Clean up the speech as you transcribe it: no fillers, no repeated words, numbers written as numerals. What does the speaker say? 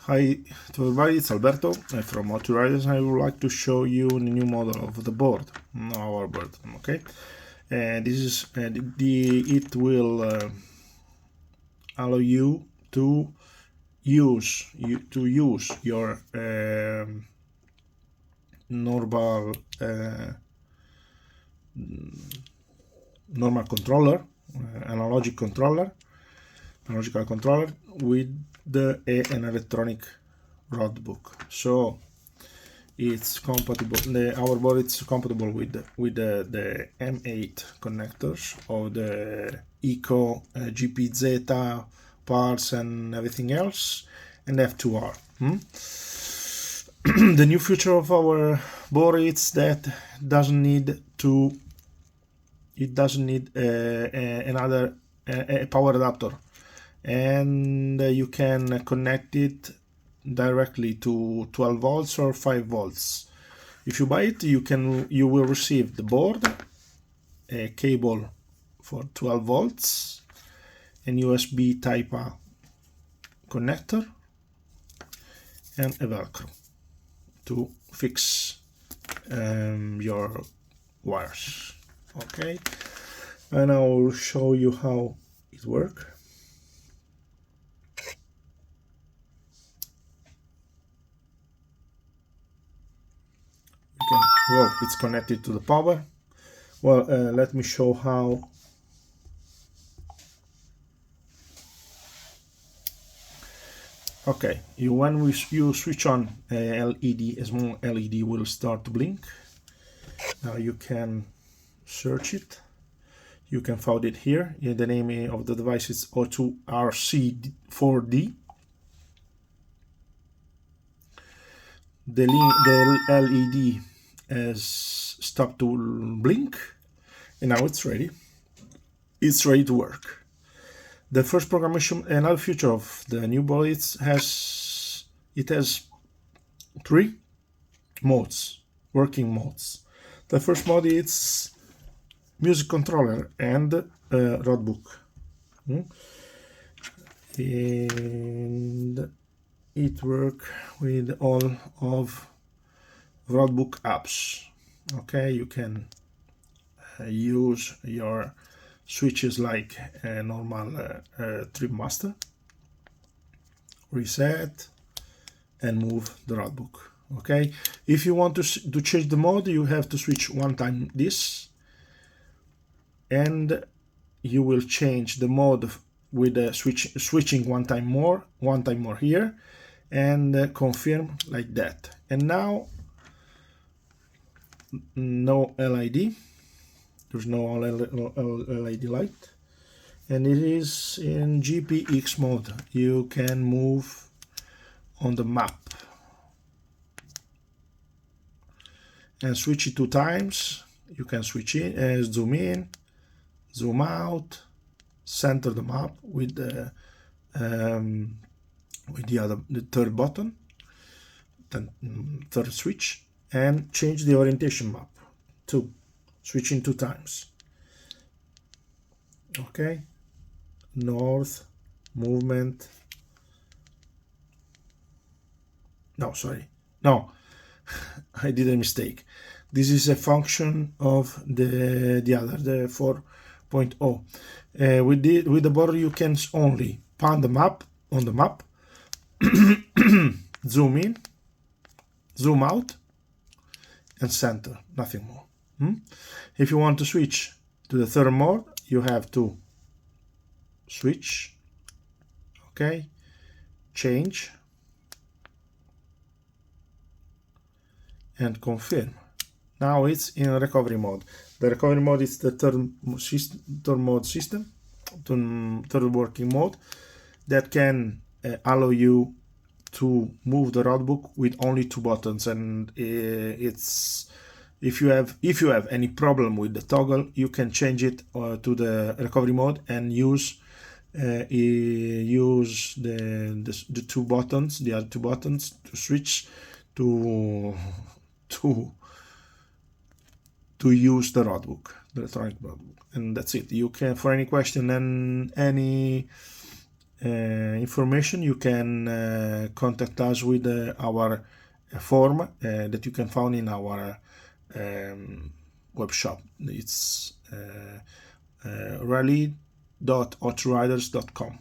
Hi to everybody, it's Alberto from O2rc. I would like to show you the new model of the board, our board. Okay, and this is it will allow you to use your normal controller, analogical controller with an electronic roadbook. So it's compatible. Our board is compatible with the M8 connectors of the Eco GPZ parts and everything else, and F2R. The new feature of our board is that it doesn't need another power adapter, and you can connect it directly to 12 volts or 5 volts. If you buy it, you will receive the board, a cable for 12 volts, an USB Type A connector, and a Velcro to fix your wires. Okay, and I will show you how it works. Well, it's connected to the power. Well, let me show how. Okay, when you switch on a LED, a small LED will start to blink. Now you can search it. You can find it here. The name of the device is O2rc 4D. The LED has stopped to blink, and now it's ready. It's ready to work. The first programmation, another feature of the new board, it has 3 modes, working modes. The first mode is music controller and roadbook, and it works with all of roadbook apps. Okay, you can use your switches like a normal trip master, reset, and move the roadbook. Okay, if you want to change the mode, you have to switch one time this, and you will change the mode with the switching one time more here, and confirm like that. And now no LED, there's no LED light, and it is in GPX mode. You can move on the map and switch it 2 times. You can switch in, zoom in, zoom out, center the map with the third button, then third switch, and change the orientation map too, switching 2 times. Okay, north, movement. No, sorry, no, I did a mistake. This is a function of the 4.0. With the board, you can only pan the map on the map, zoom in, zoom out, and center, nothing more. If you want to switch to the third mode, you have to switch, okay, change, and confirm. Now it's in recovery mode. The recovery mode is the third working mode that can allow you to move the roadbook with only 2 buttons, and it's if you have any problem with the toggle, you can change it to the recovery mode and use the 2 buttons, the other 2 buttons, to switch to use the roadbook, the electronic roadbook. And that's it. You can, for any question and any information, you can contact us with our form that you can find in our web shop. It's rally.O2riders.com.